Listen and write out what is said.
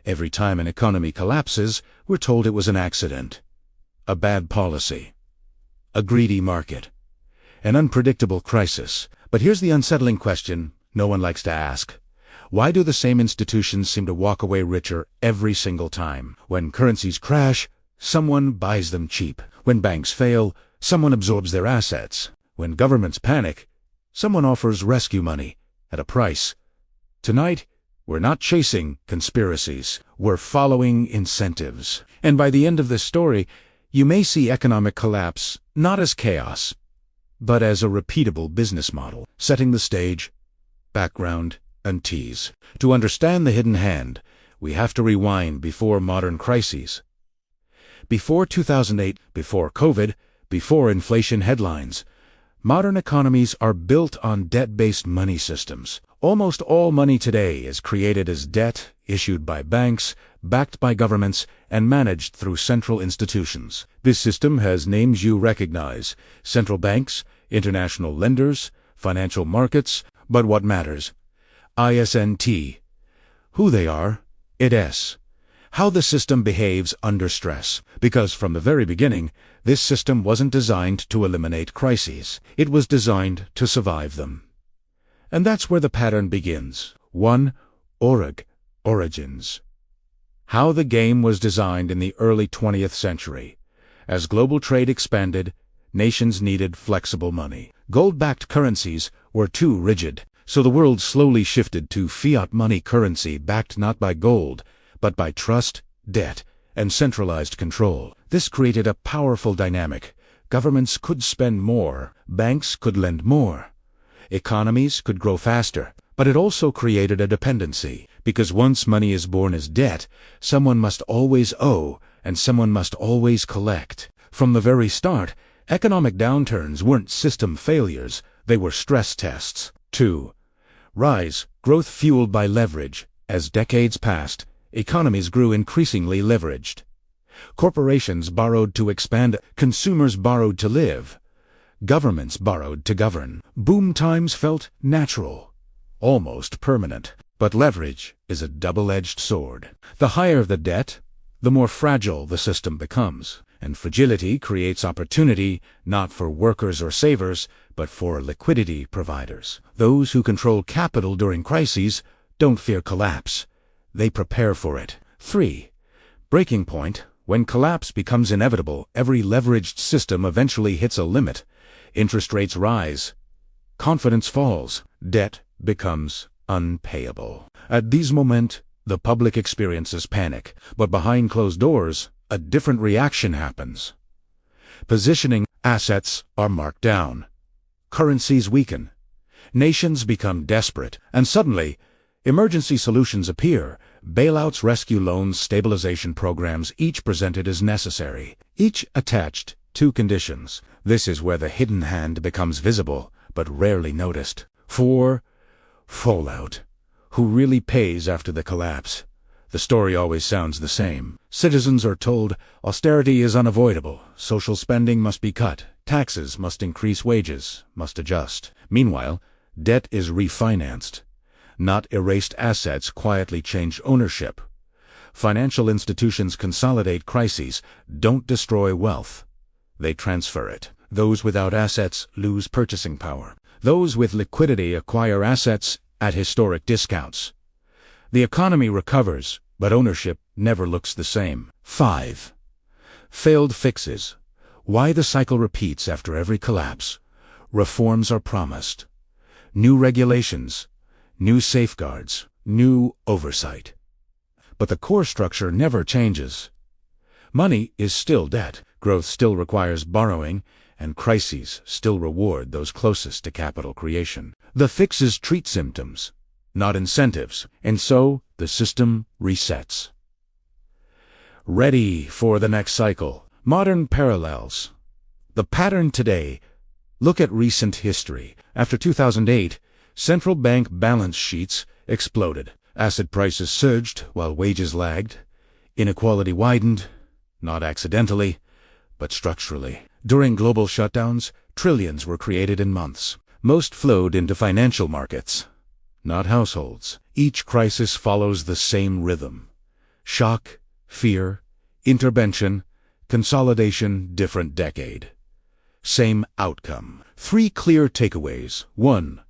Every time an economy collapses, we're told it was an accident, a bad policy, a greedy market, an unpredictable crisis. But here's the unsettling question no one likes to ask. Why do the same institutions seem to walk away richer every single time? When currencies crash, someone buys them cheap. When banks fail, someone absorbs their assets. When governments panic, someone offers rescue money at a price. Tonight, we're not chasing conspiracies. We're following incentives. And by the end of this story, you may see economic collapse not as chaos, but as a repeatable business model. Setting the stage, background, and tease. To understand the hidden hand, we have to rewind before modern crises. Before 2008, before COVID, before inflation headlines, modern economies are built on debt-based money systems. Almost all money today is created as debt issued by banks, backed by governments, and managed through central institutions. This system has names you recognize: central banks, international lenders, financial markets. But what matters? ISNT. Who they are, IDS. How the system behaves under stress. Because from the very beginning, this system wasn't designed to eliminate crises. It was designed to survive them. And that's where the pattern begins. 1. Origins. How the game was designed in the early 20th century. As global trade expanded, nations needed flexible money. Gold-backed currencies were too rigid, so the world slowly shifted to fiat money currency backed not by gold, but by trust, debt, and centralized control. This created a powerful dynamic. Governments could spend more, banks could lend more, economies could grow faster. But it also created a dependency, because once money is born as debt, someone must always owe, and someone must always collect. From the very start, economic downturns weren't system failures, they were stress tests. 2. Rise, growth fueled by leverage. As decades passed, economies grew increasingly leveraged. Corporations borrowed to expand, consumers borrowed to live, governments borrowed to govern. Boom times felt natural, almost permanent. But leverage is a double-edged sword. The higher the debt, the more fragile the system becomes. And fragility creates opportunity, not for workers or savers, but for liquidity providers. Those who control capital during crises don't fear collapse. They prepare for it. 3. Breaking point. When collapse becomes inevitable, every leveraged system eventually hits a limit. Interest rates rise. Confidence falls. Debt becomes unpayable. At these moments, the public experiences panic. But behind closed doors, a different reaction happens. Positioning assets are marked down. Currencies weaken. Nations become desperate. And suddenly, emergency solutions appear. Bailouts, rescue loans, stabilization programs, each presented as necessary. Each attached to conditions. This is where the hidden hand becomes visible, but rarely noticed. 4. Fallout. Who really pays after the collapse? The story always sounds the same. Citizens are told austerity is unavoidable, social spending must be cut, taxes must increase, wages must adjust. Meanwhile, debt is refinanced. Not erased assets quietly change ownership. Financial institutions consolidate crises, don't destroy wealth. They transfer it. Those without assets lose purchasing power. Those with liquidity acquire assets at historic discounts. The economy recovers, but ownership never looks the same. 5. Failed fixes. Why the cycle repeats after every collapse. Reforms are promised. New regulations, new safeguards, new oversight. But the core structure never changes. Money is still debt, growth still requires borrowing, and crises still reward those closest to capital creation. The fixes treat symptoms, not incentives, and so the system resets. Ready for the next cycle. Modern parallels. The pattern today. Look at recent history. After 2008, central bank balance sheets exploded. Asset prices surged while wages lagged. Inequality widened, not accidentally, but structurally. During global shutdowns, trillions were created in months. Most flowed into financial markets, not households. Each crisis follows the same rhythm. Shock, fear, intervention, consolidation, different decade. Same outcome. 3 clear takeaways. 1.